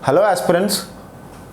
Hello aspirants,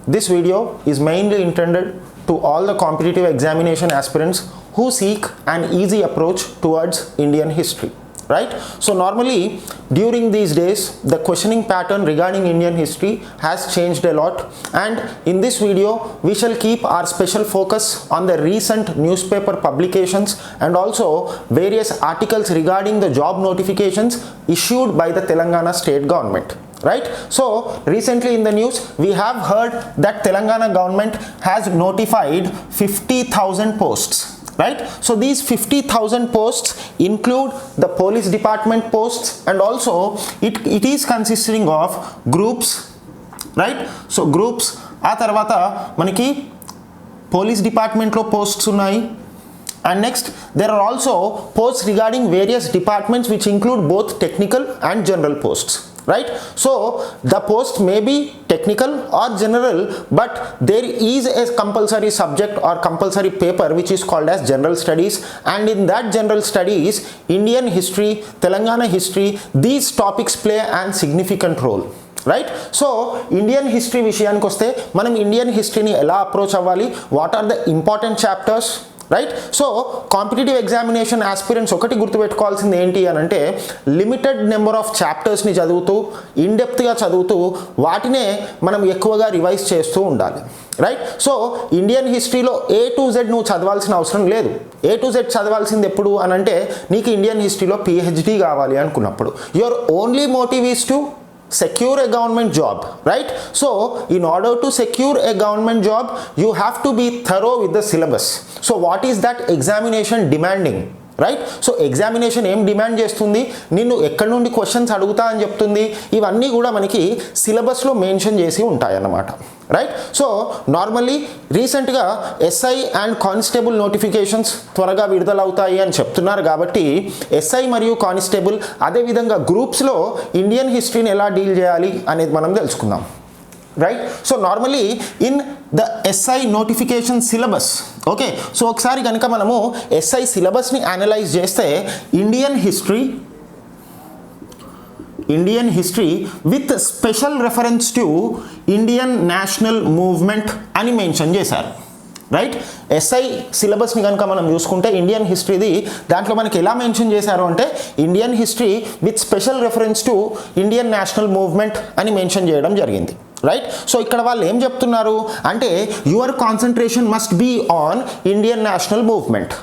this video is mainly intended to all the competitive examination aspirants who seek an easy approach towards Indian history, right? So normally during these days the questioning pattern regarding Indian history has changed a lot, and in this video we shall keep our special focus on the recent newspaper publications and also various articles regarding the job notifications issued by the Telangana state government. Right? So recently in the news we have heard that Telangana government has notified 50,000 posts, right? So these 50,000 posts include the police department posts, and also it is consisting of groups, right? So groups ఆ తర్వాత మనకి police department లో posts ఉన్నాయి, and next there are also posts regarding various departments which include both technical and general posts. Right? So the post may be technical or general, but there is a compulsory subject or compulsory paper which is called as general studies, and in that general studies Indian history, Telangana history, these topics play a significant role. Right? So Indian history విషయానికి వస్తే మనం Indian హిస్టరీని ఎలా approach అవ్వాలి, what are the important chapters, right? So competitive examination aspirants ఒకటి గుర్తుపెట్టుకోవాల్సింది ఏంటి అని అంటే, లిమిటెడ్ నెంబర్ ఆఫ్ చాప్టర్స్ని చదువుతూ ఇన్డెప్త్గా చదువుతూ వాటినే మనం ఎక్కువగా రివైజ్ చేస్తూ ఉండాలి, రైట్? సో ఇండియన్ హిస్టరీలో A to Z నువ్వు చదవాల్సిన అవసరం లేదు. A to Z చదవాల్సింది ఎప్పుడు అని అంటే, నీకు ఇండియన్ హిస్టరీలో PhD కావాలి అనుకున్నప్పుడు. Your only motive is to secure a government job, right? So in order to secure a government job you have to be thorough with the syllabus. So what is that examination demanding, right? So examination ఏం demand చేస్తుంది, నిన్ను ఎక్కడి నుండి questions అడుగుతా అని చెప్తుంది, ఇవన్నీ కూడా మనకి సిలబస్లో మెన్షన్ చేసి ఉంటాయన్నమాట, రైట్? సో నార్మల్లీ రీసెంట్గా ఎస్ఐ అండ్ కానిస్టేబుల్ నోటిఫికేషన్స్ త్వరగా విడుదలవుతాయి అని చెప్తున్నారు కాబట్టి ఎస్ఐ మరియు కానిస్టేబుల్ అదేవిధంగా గ్రూప్స్లో ఇండియన్ హిస్టరీని ఎలా డీల్ చేయాలి అనేది మనం తెలుసుకుందాం, right? So normally in the SI notification syllabus, okay, so ఒకసారి కనుక మనము ఎస్ఐ సిలబస్ని అనలైజ్ చేస్తే Indian history with special reference to Indian national movement అని మెన్షన్ చేశారు, రైట్? ఎస్ఐ సిలబస్ని కనుక మనం చూసుకుంటే ఇండియన్ హిస్టరీది దాంట్లో మనకి ఎలా మెన్షన్ చేశారు అంటే, Indian history with special reference to Indian national movement అని మెన్షన్ చేయడం జరిగింది, రైట్? సో ఇక్కడ వాళ్ళు ఏం చెప్తున్నారు అంటే, your concentration must be on Indian national movement,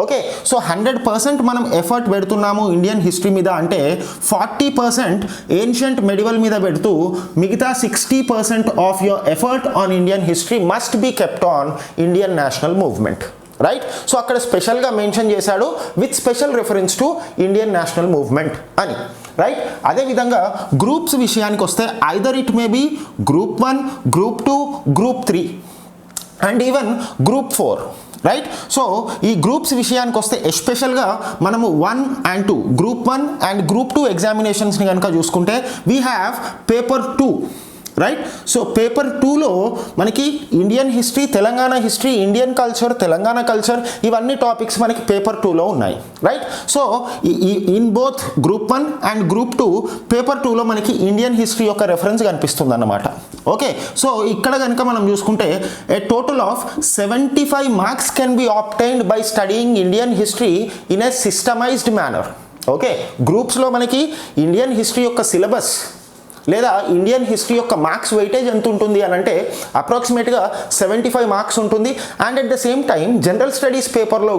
okay? So 100% మనం ఎఫర్ట్ పెడుతున్నాము ఇండియన్ హిస్టరీ మీద అంటే 40% ఏన్షియంట్ మెడివల్ మీద పెడుతూ మిగతా 60% of your effort on Indian history must be kept on Indian national movement, right? So అక్కడ స్పెషల్గా మెన్షన్ చేశాడు with special reference to Indian national movement అని, రైట్? అదేవిధంగా గ్రూప్స్ విషయానికి వస్తే either it may be group 1, group 2, group 3 and even group 4, right? So ఈ groups విషయానికి వస్తే ఎస్పెషల్గా మనము 1 and 2 గ్రూప్ 1 అండ్ గ్రూప్ 2 ఎగ్జామినేషన్స్ని కనుక చూసుకుంటే we have paper 2, right? So paper 2లో మనకి Indian history, Telangana history, Indian culture, Telangana culture, ఇవన్నీ టాపిక్స్ మనకి పేపర్ 2లో ఉన్నాయి, right? So in both group 1 and group 2 paper 2లో మనకి ఇండియన్ హిస్టరీ యొక్క రెఫరెన్స్ కనిపిస్తుంది అన్నమాట, ఓకే? సో ఇక్కడ కనుక మనం చూసుకుంటే a total of 75 marks can be obtained by studying Indian history in a systemized manner, okay? గ్రూప్స్లో మనకి ఇండియన్ హిస్టరీ యొక్క సిలబస్ లేదా ఇండియన్ హిస్టరీ యొక్క మార్క్స్ వెయిటేజ్ ఎంత ఉంటుంది అని అంటే అప్రాక్సిమేట్గా 75 మార్క్స్ ఉంటుంది. And at the same time general studies పేపర్లో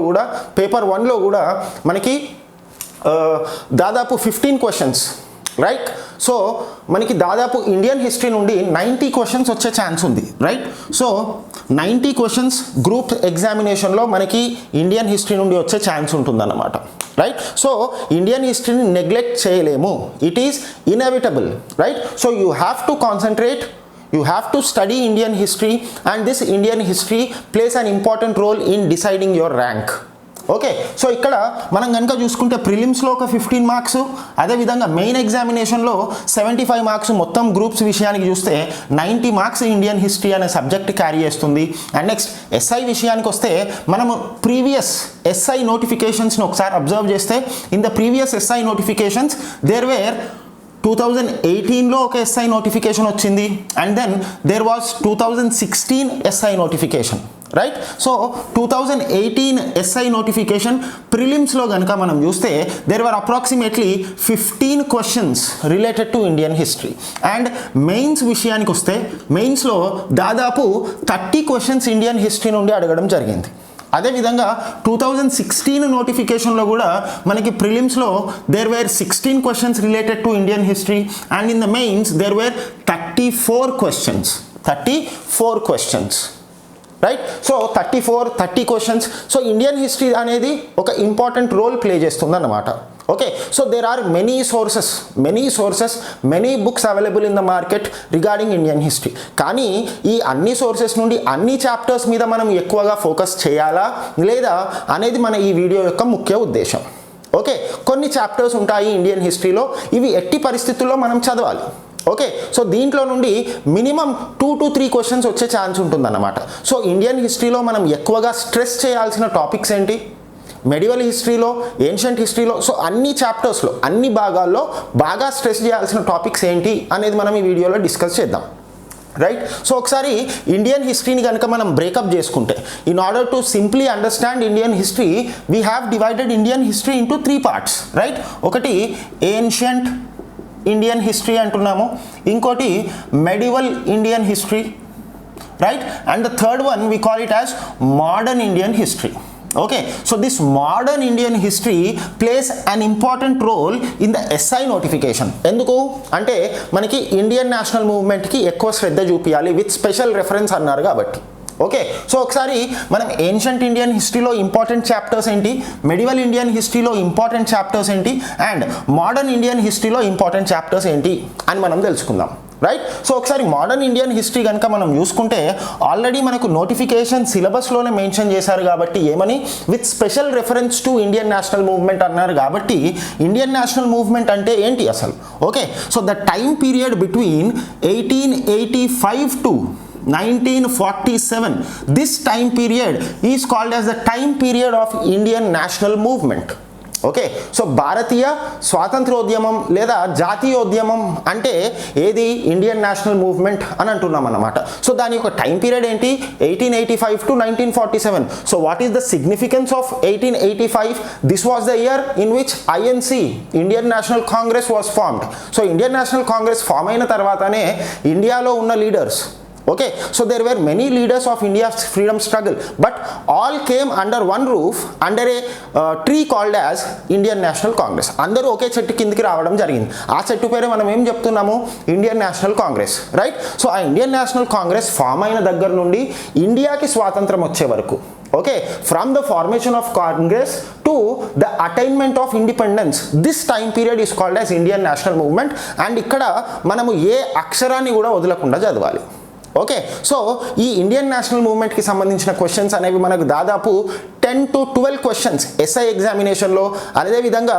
కూడా పేపర్ 1లో కూడా మనకి దాదాపు 15 క్వశ్చన్స్, రైట్? సో మనకి దాదాపు ఇండియన్ హిస్టరీ నుండి 90 క్వశ్చన్స్ వచ్చే ఛాన్స్ ఉంది, రైట్? సో 90 క్వశ్చన్స్ గ్రూప్ ఎగ్జామినేషన్లో మనకి ఇండియన్ హిస్టరీ నుండి వచ్చే ఛాన్స్ ఉంటుందన్నమాట, రైట్? సో ఇండియన్ హిస్టరీని నెగ్లెక్ట్ చేయలేము, it is inevitable, right? So you have to concentrate, you have to study Indian history, and this Indian history plays an important role in deciding your rank, okay? So ఇక్కడ మనం కనుక చూసుకుంటే ప్రిలిమ్స్లో ఒక 15 marks, అదేవిధంగా main ఎగ్జామినేషన్లో 75 marks, మొత్తం groups విషయానికి చూస్తే 90 మార్క్స్ ఇండియన్ హిస్టరీ అనే సబ్జెక్ట్ క్యారీ చేస్తుంది. అండ్ నెక్స్ట్ ఎస్ఐ విషయానికి వస్తే మనము ప్రీవియస్ ఎస్ఐ నోటిఫికేషన్స్ని ఒకసారి అబ్జర్వ్ చేస్తే in the previous SI notifications there were 2018లో ఒక ఎస్ఐ నోటిఫికేషన్ వచ్చింది, and then there was 2016 SI notification, right. So 2018 SI notification ప్రిలిమ్స్లో కనుక మనం చూస్తే there were approximately 15 questions related to Indian history. And mains విషయానికి వస్తే మెయిన్స్లో దాదాపు 30 క్వశ్చన్స్ ఇండియన్ హిస్టరీ నుండి అడగడం జరిగింది. అదేవిధంగా 2016 నోటిఫికేషన్లో కూడా మనకి ప్రిలిమ్స్లో there were 16 questions related to Indian history, and in the mains there were 34 questions, right. So 30 questions. So Indian history అనేది ఒక ఇంపార్టెంట్ రోల్ ప్లే చేస్తుంది అన్నమాట. Okay, so there are many sources many books available in the market regarding Indian history. కానీ ఈ అన్ని sources నుండి అన్ని chapters మీద మనం ఎక్కువగా ఫోకస్ చేయాలా లేదా అనేది మన ఈ వీడియో యొక్క ముఖ్య ఉద్దేశం. ఓకే, కొన్ని చాప్టర్స్ ఉంటాయి ఇండియన్ హిస్టరీలో, ఇవి ఎట్టి పరిస్థితుల్లో మనం చదవాలి. ఓకే, సో దీంట్లో నుండి మినిమం 2 to 3 క్వశ్చన్స్ వచ్చే ఛాన్స్ ఉంటుందన్నమాట. సో ఇండియన్ హిస్టరీలో మనం ఎక్కువగా స్ట్రెస్ చేయాల్సిన టాపిక్స్ ఏంటి, మెడివల్ హిస్టరీలో, ఏన్షియంట్ హిస్టరీలో, సో అన్ని చాప్టర్స్లో అన్ని భాగాల్లో బాగా స్ట్రెస్ చేయాల్సిన టాపిక్స్ ఏంటి అనేది మనం ఈ వీడియోలో డిస్కస్ చేద్దాం, రైట్. సో ఒకసారి ఇండియన్ హిస్టరీని కనుక మనం బ్రేకప్ చేసుకుంటే, in order to simply understand Indian history we have divided Indian history into 3 parts, right. ఒకటి ఏన్షియంట్ ఇండియన్ హిస్టరీ అంటున్నాము, ఇంకోటి medieval Indian history, right, and the third one we call it as modern Indian history. Okay, so this modern Indian history plays an important role in the SI notification. ఎందుకు అంటే మనకి Indian national మూవ్మెంట్కి ఎక్కువ శ్రద్ధ చూపించాలి with special reference అన్నారు కాబట్టి. Okay, so ఒకసారి మనం ancient Indian హిస్టరీలో ఇంపార్టెంట్ చాప్టర్స్ ఏంటి, మెడివల్ ఇండియన్ హిస్టరీలో ఇంపార్టెంట్ చాప్టర్స్ ఏంటి, అండ్ మోడర్న్ ఇండియన్ హిస్టరీలో ఇంపార్టెంట్ చాప్టర్స్ ఏంటి అని మనం తెలుసుకుందాం, రైట్. సో ఒకసారి మోడర్న్ ఇండియన్ హిస్టరీ కనుక మనం చూసుకుంటే ఆల్రెడీ మనకు నోటిఫికేషన్ సిలబస్లోనే మెన్షన్ చేశారు కాబట్టి ఏమని, with special reference to Indian national movement అన్నారు కాబట్టి ఇండియన్ నేషనల్ మూవ్మెంట్ అంటే ఏంటి అసలు. Okay, so the time period between 1885 to 1947, this time period is called as the time period of Indian national movement. Okay, so భారతీయ స్వాతంత్రోద్యమం లేదా జాతీయోద్యమం అంటే ఏది, ఇండియన్ నేషనల్ మూవ్మెంట్ అని అంటున్నాం అన్నమాట. సో దాని యొక్క టైం పీరియడ్ ఏంటి, 1885 to 1947. So what is the significance of 1885? This was the year in which INC, Indian National Congress was formed. So Indian National Congress form అయిన తర్వాతనే ఇండియాలో ఉన్న leaders, okay, so there were many leaders of India's freedom struggle, but all came under one roof, under a tree called as Indian National Congress. అందరూ ఒకే చెట్టు కిందకి రావడం జరిగింది. ఆ చెట్టు పేరే మనం ఏం చెప్తున్నాము, Indian National Congress, right. So ఆ ఇండియన్ నేషనల్ కాంగ్రెస్ ఫామ్ అయిన దగ్గర నుండి ఇండియాకి స్వాతంత్రం వచ్చే వరకు, okay, from the formation of Congress to the attainment of independence, this time period is called as Indian national movement. and ఇక్కడ మనము ఏ అక్షరాన్ని కూడా వదలకుండా చదవాలి. ఓకే, సో ఈ ఇండియన్ నేషనల్ మూవ్మెంట్కి సంబంధించిన క్వశ్చన్స్ అనేవి మనకు దాదాపు 10 to 12 క్వశ్చన్స్ ఎస్ఐ ఎగ్జామినేషన్లో, అదేవిధంగా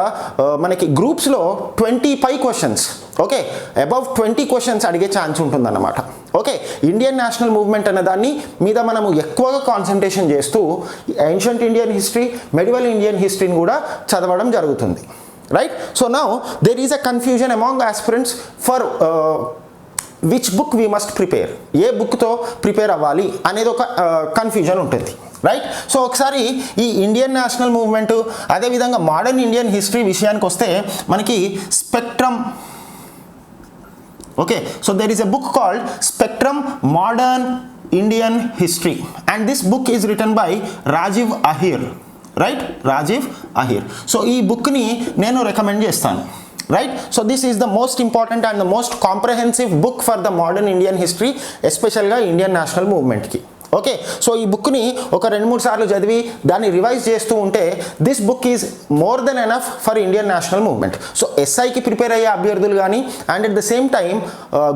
మనకి గ్రూప్స్లో 25 క్వశ్చన్స్, ఓకే, అబౌవ్ 20 క్వశ్చన్స్ అడిగే ఛాన్స్ ఉంటుందన్నమాట. ఓకే, ఇండియన్ నేషనల్ మూవ్మెంట్ అనే దాన్ని మీద మనము ఎక్కువగా కాన్సన్ట్రేషన్ చేస్తూ ancient Indian history, medieval Indian హిస్టరీని కూడా చదవడం జరుగుతుంది, right. So now there is a confusion among aspirants for which book we must prepare, ఏ బుక్తో ప్రిపేర్ అవ్వాలి అనేది ఒక కన్ఫ్యూజన్ ఉంటుంది, రైట్. సో ఒకసారి ఈ ఇండియన్ నేషనల్ మూవ్మెంట్ అదేవిధంగా మోడర్న్ ఇండియన్ హిస్టరీ విషయానికి వస్తే మనకి spectrum, okay, so there is a book called spectrum modern Indian history, and this book is written by Rajiv Ahir, right, Rajiv Ahir. So ఈ బుక్ని నేను రికమెండ్ చేస్తాను, right. So this is the most important and the most comprehensive book for the modern Indian history, especially Indian national movement ki. Okay, so ఈ బుక్ని ఒక 2-3 సార్లు చదివి దాన్ని రివైజ్ చేస్తూ ఉంటే this book is more than enough for Indian national movement. So ఎస్ఐకి prepare అయ్యే అభ్యర్థులు కానీ and at the same time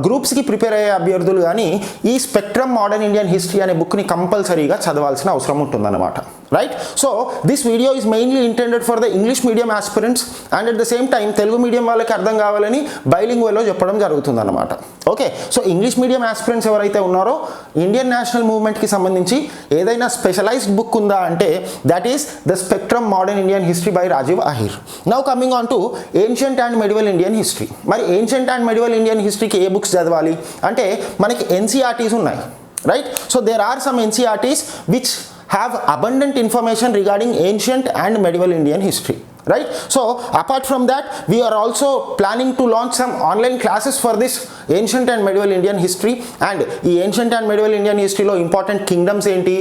గ్రూప్స్కి ప్రిపేర్ అయ్యే అభ్యర్థులు కానీ ఈ స్పెక్ట్రమ్ మోడర్న్ ఇండియన్ హిస్టరీ అనే బుక్ని కంపల్సరీగా చదవాల్సిన అవసరం ఉంటుందన్నమాట, right? So this video is mainly intended for the English medium aspirants and at the same time Telugu medium వాళ్ళకి అర్థం కావాలని bilingual లో చెప్పడం జరుగుతుంది అన్నమాట. Okay, so English medium aspirants ఎవరైతే ఉన్నారో ఇండియన్ నేషనల్ మూవ్మెంట్కి సంబంధించి ఏదైనా స్పెషలైజ్డ్ బుక్ ఉందా అంటే that is the spectrum modern Indian history by Rajiv Ahir. Now coming on to ancient and medieval Indian history. మరి ఏన్షియంట్ అండ్ మెడివల్ ఇండియన్ హిస్టరీకి ఏ బుక్స్ చదవాలి అంటే మనకి ఎన్సీఆర్టీస్ ఉన్నాయి, right? So there are some NCERTs which have abundant information regarding ancient and medieval Indian history, right? So apart from that we are also planning to launch some online classes for this ancient and medieval Indian history and ఈ ancient and medieval Indian history లో important kingdoms ఏంటి,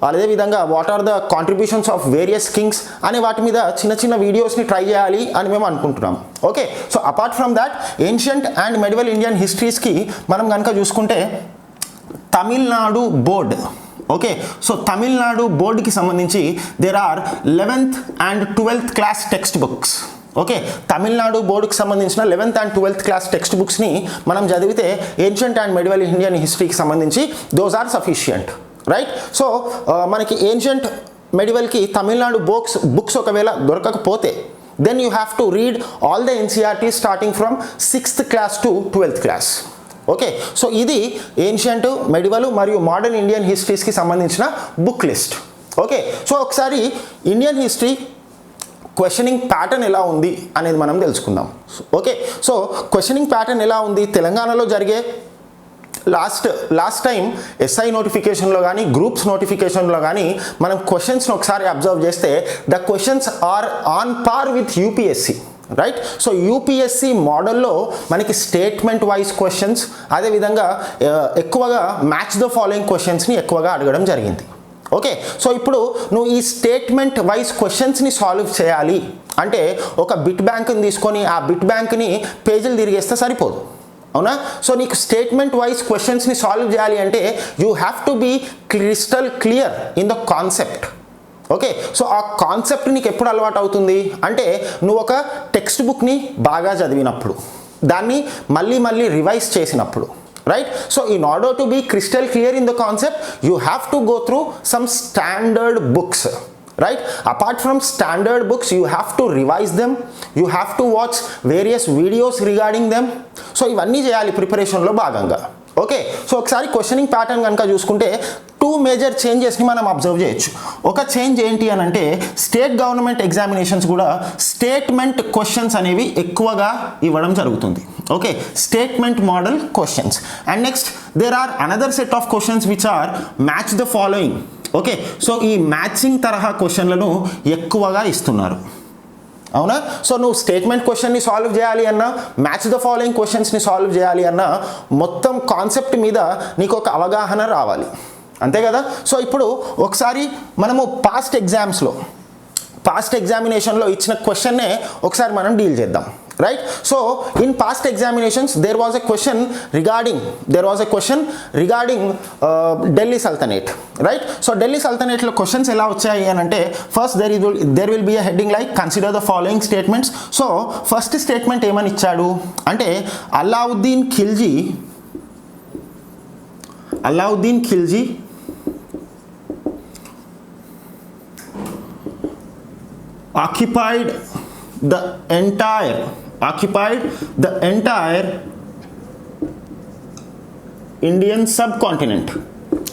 అదే విధంగా what are the contributions of various kings అనే వాటి మీద చిన్న చిన్న వీడియోస్ని ట్రై చేయాలి అని మేము అనుకుంటున్నాం. Okay, so apart from that ancient and medieval Indian హిస్టరీస్కి మనం కనుక చూసుకుంటే Tamil Nadu board, okay, so Tamil Nadu బోర్డుకి సంబంధించి there are 11th and 12th class text books. Okay, Tamil Nadu బోర్డుకి సంబంధించిన 11th and 12th class text బుక్స్ని మనం చదివితే ఏన్షియంట్ అండ్ మెడివల్ ఇండియన్ హిస్టరీకి సంబంధించి those are sufficient, right? So మనకి ఏన్షియంట్ మెడివల్కి తమిళనాడు బుక్స్ ఒకవేళ దొరకకపోతే then you have to read all the NCERT starting from 6th class to 12th class. Okay, so ఇది ఏన్షియంట్ మెడివల్ మరియు మోడర్న్ ఇండియన్ హిస్టరీస్కి సంబంధించిన బుక్ లిస్ట్. ఓకే, సో ఒకసారి Indian history questioning pattern ఎలా ఉంది అనేది మనం తెలుసుకుందాం. ఓకే, సో క్వశ్చనింగ్ ప్యాటర్న్ ఎలా ఉంది తెలంగాణలో జరిగే లాస్ట్ టైం ఎస్ఐ నోటిఫికేషన్లో కానీ గ్రూప్స్ నోటిఫికేషన్లో కానీ మనం క్వశ్చన్స్ని ఒకసారి అబ్జర్వ్ చేస్తే the questions are on par with UPSC, right? So UPSC మోడల్లో మనకి స్టేట్మెంట్ వైజ్ క్వశ్చన్స్ అదేవిధంగా ఎక్కువగా మ్యాచ్ ద ఫాలోయింగ్ క్వశ్చన్స్ని ఎక్కువగా అడగడం జరిగింది. ఓకే, సో ఇప్పుడు నువ్వు ఈ స్టేట్మెంట్ వైజ్ క్వశ్చన్స్ని సాల్వ్ చేయాలి అంటే ఒక బిట్ బ్యాంక్ని తీసుకొని ఆ బిట్ బ్యాంక్ని పేజీలు తిరిగేస్తే సరిపోదు, అవునా? సో నీకు స్టేట్మెంట్ వైజ్ క్వశ్చన్స్ని సాల్వ్ చేయాలి అంటే you have to be crystal clear in the concept. Okay, so ఆ కాన్సెప్ట్ నీకు ఎప్పుడు అలవాటు అవుతుంది అంటే నువ్వు ఒక టెక్స్ట్ బుక్ని బాగా చదివినప్పుడు, దాన్ని మళ్ళీ రివైజ్ చేసినప్పుడు, right? So in order to be crystal clear in the concept you have to go through some standard books, right? Apart from standard books you have to revise them, you have to watch various videos regarding them. So ఇవన్నీ చేయాలి ప్రిపరేషన్లో భాగంగా. Okay, so ఒకసారి questioning pattern కనుక చూసుకుంటే 2 major చేంజెస్ని మనం observe చేయొచ్చు. ఒక చేంజ్ ఏంటి అని అంటే స్టేట్ గవర్నమెంట్ ఎగ్జామినేషన్స్ కూడా స్టేట్మెంట్ క్వశ్చన్స్ అనేవి ఎక్కువగా ఇవ్వడం జరుగుతుంది. Okay, statement model questions and next there are another set of questions which are match the following. Okay, so ఈ మ్యాచింగ్ తరహా క్వశ్చన్లను ఎక్కువగా ఇస్తున్నారు, అవునా? సో నువ్వు స్టేట్మెంట్ క్వశ్చన్ని సాల్వ్ చేయాలి అన్నా మ్యాచ్ ద ఫాలోయింగ్ క్వశ్చన్స్ని సాల్వ్ చేయాలి అన్నా మొత్తం కాన్సెప్ట్ మీద నీకు ఒక అవగాహన రావాలి, అంతే కదా? సో ఇప్పుడు ఒకసారి మనము పాస్ట్ ఎగ్జామినేషన్లో ఇచ్చిన క్వశ్చన్నే ఒకసారి మనం డీల్ చేద్దాం, right? So in past examinations there was a question regarding Delhi Sultanate, right? So Delhi Sultanate lo questions ela vachayi anante first there will be a heading like consider the following statements. So first statement emani ichadu ante Alauddin Khilji occupied the entire Indian subcontinent.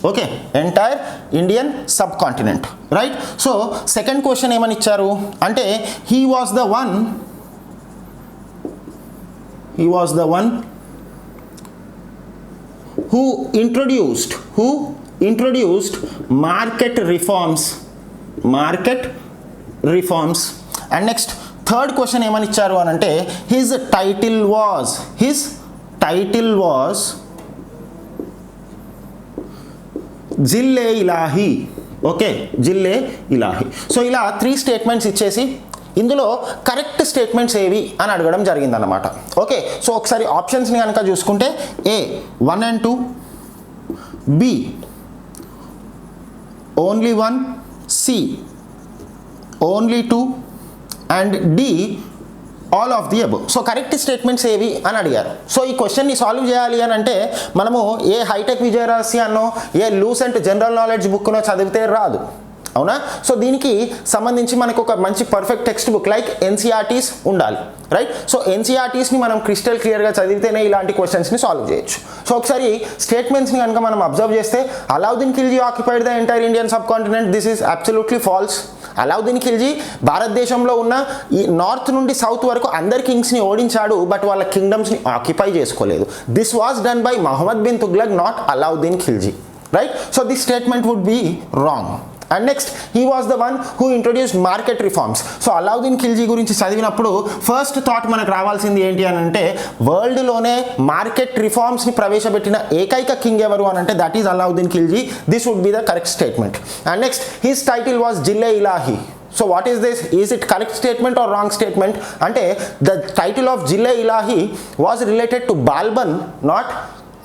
Okay, entire Indian subcontinent, right? So second question ఏమని ఇచ్చారు అంటే he was the one who introduced market reforms and next third question ఏమని ఇచ్చారు అని అంటే his title was Zille Ilahi. Okay, Zille Ilahi. So ఇలా 3 statements ఇచ్చేసి ఇందులో కరెక్ట్ స్టేట్మెంట్స్ ఏవి అని అడగడం జరిగిందన్నమాట. ఓకే, సో ఒకసారి ఆప్షన్స్ని కనుక చూసుకుంటే A 1 and 2, B only 1, C only 2 and D all of the above. So correct statements ఏవి అని అడిగారు. సో ఈ క్వశ్చన్ని సాల్వ్ చేయాలి అని అంటే మనము ఏ హైటెక్ విజయరహస్య అన్నో ఏ లూసెంట్ జనరల్ నాలెడ్జ్ బుక్నో చదివితే రాదు, అవునా? సో దీనికి సంబంధించి మనకు ఒక మంచి perfect text book like NCERTs ఉండాలి, రైట్? సో ఎన్సీఆర్టీస్ని మనం క్రిస్టల్ క్లియర్గా చదివితేనే ఇలాంటి క్వశ్చన్స్ని సాల్వ్ చేయొచ్చు. సో ఒకసారి స్టేట్మెంట్స్ని కనుక మనం అబ్జర్వ్ చేస్తే Alauddin Khilji occupied the entire Indian subcontinent, this is absolutely false. Alauddin Khilji భారతదేశంలో ఉన్న ఈ నార్త్ నుండి సౌత్ వరకు అందరి కింగ్స్ని ఓడించాడు, బట్ వాళ్ళ కింగ్డమ్స్ని ఆక్యుపై చేసుకోలేదు. This was done by Muhammad bin Tughlaq, not Alauddin Khilji, right? So this statement would be wrong. And next, he was the one who introduced market reforms. So Alauddin Khilji గురించి చదివినప్పుడు ఫస్ట్ థాట్ మనకు రావాల్సింది ఏంటి అని అంటే, వరల్డ్లోనే మార్కెట్ రిఫార్మ్స్ని ప్రవేశపెట్టిన ఏకైక కింగ్ ఎవరు అని అంటే that is Alauddin Khilji. This would be the correct statement. And next, his title was Zille Ilahi. So what is this? Is it correct statement or wrong statement? Ante the title of Jille Ilahi was related to Balban, not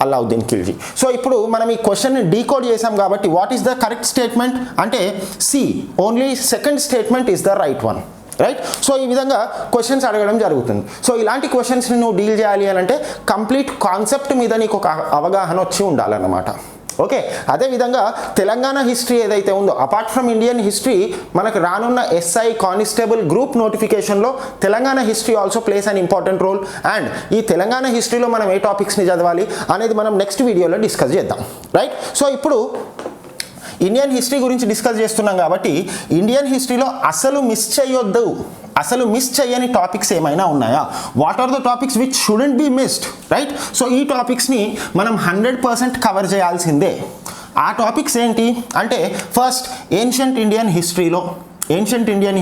Alauddin Khilji. So ఇప్పుడు మనం ఈ క్వశ్చన్ని decode చేసాం కాబట్టి what is the correct statement అంటే C, only second statement is the right one, right? So ఈ విధంగా questions అడగడం జరుగుతుంది. సో ఇలాంటి క్వశ్చన్స్ని నువ్వు డీల్ చేయాలి అని అంటే కంప్లీట్ కాన్సెప్ట్ మీద నీకు ఒక అవగాహన వచ్చి ఉండాలన్నమాట. ఓకే, అదేవిధంగా తెలంగాణ హిస్టరీ ఏదైతే ఉందో, అపార్ట్ ఫ్రమ్ ఇండియన్ హిస్టరీ, మనకు రానున్న ఎస్ఐ కానిస్టేబుల్ గ్రూప్ నోటిఫికేషన్లో Telangana history also plays an important role. And ఈ తెలంగాణ హిస్టరీలో మనం ఏ టాపిక్స్ని చదవాలి అనేది మనం నెక్స్ట్ వీడియోలో డిస్కస్ చేద్దాం, రైట్? సో ఇప్పుడు ఇండియన్ హిస్టరీ గురించి డిస్కస్ చేస్తున్నాం కాబట్టి ఇండియన్ హిస్టరీలో అసలు మిస్ చేయని టాపిక్స్ ఏమైనా ఉన్నాయా? What are the topics which should be missed, right? So ఈ టాపిక్స్ని మనం 100% కవర్ చేయాల్సిందే. ఆ టాపిక్స్ ఏంటి అంటే, ఫస్ట్ ఏన్షియంట్ ఇండియన్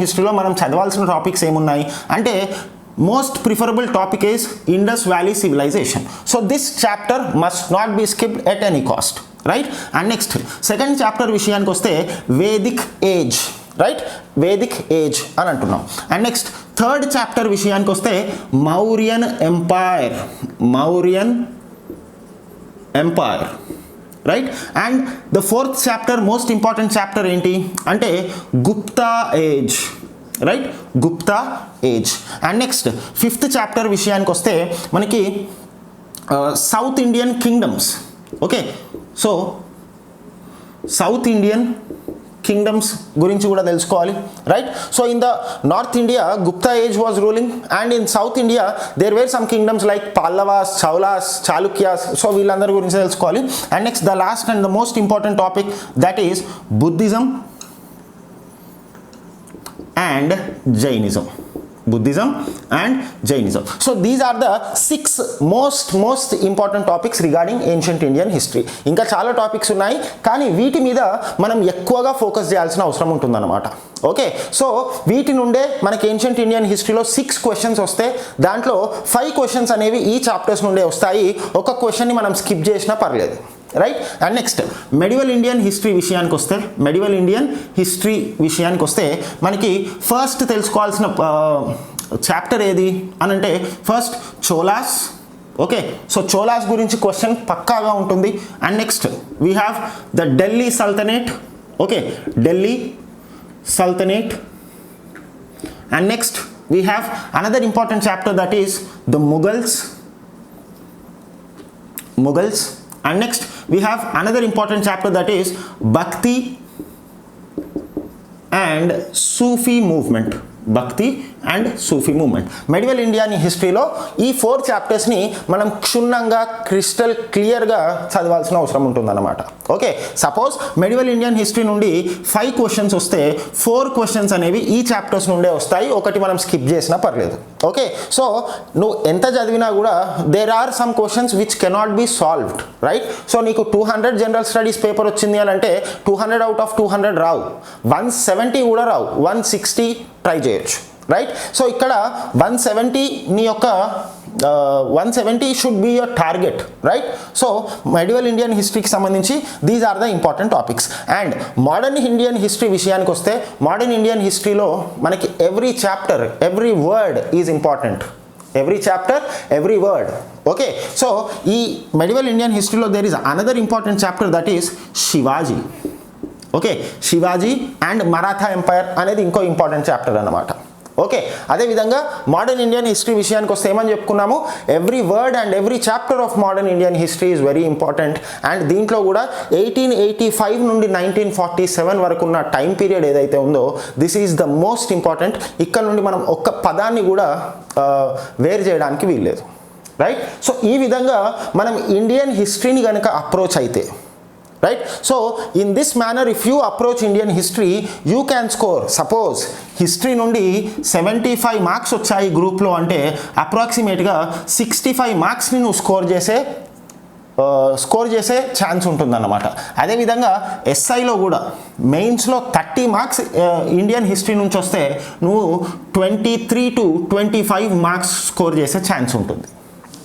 హిస్టరీలో మనం చదవాల్సిన టాపిక్స్ ఏమున్నాయి అంటే, most preferable topic is Indus valley civilization. So this chapter must not be skipped at any cost, right? And next second chapter విషయానికి వస్తే Vedic age, right? Vedic age అని అంటున్నాం. అండ్ నెక్స్ట్ థర్డ్ చాప్టర్ విషయానికి వస్తే Mauryan empire, right? And the fourth chapter, most important chapter ఏంటి అంటే Gupta age, right? Gupta age. And next fifth chapter విషయానికి వస్తే మనకి south Indian kingdoms. Okay, so south Indian kingdoms గురించి కూడా తెలుసుకోవాలి, right? So in the North India Gupta age was ruling, and in South India there were some kingdoms like Pallavas, Cholas, Chalukyas. So వీళ్ళందరి గురించి తెలుసుకోవాలి. And next the last and the most important topic that is Buddhism and Jainism. So these are the 6 most important topics regarding ancient Indian history. ఇంకా చాలా topics ఉన్నాయి, కానీ వీటి మీద మనం ఎక్కువగా ఫోకస్ చేయాల్సిన అవసరం ఉంటుందన్నమాట. ఓకే, సో వీటి నుండే మనకి ఏన్షియంట్ ఇండియన్ హిస్టరీలో 6 క్వశ్చన్స్ వస్తే దాంట్లో 5 క్వశ్చన్స్ అనేవి ఈ చాప్టర్స్ నుండే వస్తాయి. ఒక క్వశ్చన్ని మనం స్కిప్ చేసినా పర్లేదు, right? And next medieval Indian history విషయానికి వస్తే మనకి ఫస్ట్ తెలుసుకోవాల్సిన చాప్టర్ ఏది అని అంటే first Cholas. Okay, so Cholas గురించి క్వశ్చన్ పక్కాగా ఉంటుంది. And next we have the Delhi sultanate. Okay, Delhi sultanate. And next we have another important chapter that is the Mughals. And next we have another important chapter that is Bhakti and Sufi movement. Medieval Indian హిస్టరీలో ఈ 4 చాప్టర్స్ని మనం క్షుణ్ణంగా crystal క్లియర్గా చదవాల్సిన అవసరం ఉంటుందన్నమాట. Okay, suppose medieval Indian history నుండి 5 questions వస్తే 4 క్వశ్చన్స్ అనేవి ఈ చాప్టర్స్ నుండే వస్తాయి, ఒకటి మనం స్కిప్ చేసినా పర్లేదు. ఓకే, సో నువ్వు ఎంత చదివినా కూడా there are some questions which cannot be solved, right? So నీకు 200 జనరల్ స్టడీస్ పేపర్ వచ్చింది అని అంటే 200 అవుట్ ఆఫ్ 200 రావు, 170 కూడా రావు, 160 ట్రై చేయొచ్చు, రైట్? సో ఇక్కడ 170 నీ యొక్క 170 should be your target, right? So medieval Indian హిస్టరీకి సంబంధించి these are the important topics. And modern Indian history విషయానికి వస్తే మోడర్న్ ఇండియన్ హిస్టరీలో మనకి every chapter, every word is important. Every chapter, every word. Okay, so ఈ మెడివల్ ఇండియన్ హిస్టరీలో there is another important chapter that is Shivaji. Okay, Shivaji and Maratha empire అనేది ఇంకో ఇంపార్టెంట్ చాప్టర్ అన్నమాట. ఓకే, అదేవిధంగా మోడర్న్ ఇండియన్ హిస్టరీ విషయానికి వస్తే ఏమని చెప్పుకున్నాము, every word and every chapter of modern Indian history is very important. And దీంట్లో కూడా 1885 నుండి 1947 వరకు ఉన్న టైం పీరియడ్ ఏదైతే ఉందో this is the most important. ఇక్కడ నుండి మనం ఒక్క పదాన్ని కూడా వేరు చేయడానికి వీల్లేదు, రైట్. సో ఈ విధంగా మనం ఇండియన్ హిస్టరీని కనుక అప్రోచ్ అయితే, right, so in this manner if you approach Indian history you can score, suppose history నుండి 75 మార్క్స్ వచ్చాయి గ్రూప్లో అంటే అప్రాక్సిమేట్గా 65 మార్క్స్ని నువ్వు స్కోర్ చేసే ఛాన్స్ ఉంటుందన్నమాట. అదేవిధంగా ఎస్ఐలో కూడా మెయిన్స్లో 30 మార్క్స్ ఇండియన్ హిస్టరీ నుంచి వస్తే నువ్వు 23 to 25 మార్క్స్ స్కోర్ చేసే ఛాన్స్ ఉంటుంది.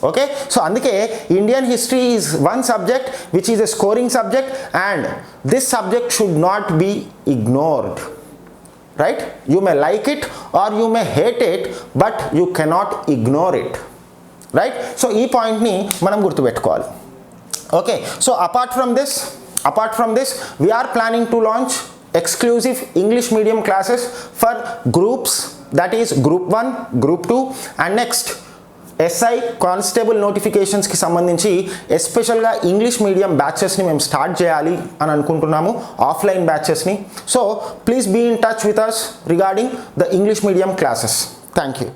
ఓకే, సో అందుకే Indian history is one subject which is a scoring subject and this subject should not be ignored, right. You may like it or you may hate it but you cannot ignore it, right. So ఈ పాయింట్ని మనం గుర్తుపెట్టుకోవాలి. Okay, so apart from this we're planning to launch exclusive English medium classes for groups, that is group 1, group 2 and next SI constable నోటిఫికేషన్స్కి సంబంధించి ఎస్పెషల్గా English medium బ్యాచెస్ని మేము start చేయాలి అని అనుకుంటున్నాము, ఆఫ్లైన్ బ్యాచెస్ని. So please be in touch with us regarding the English medium classes. Thank you.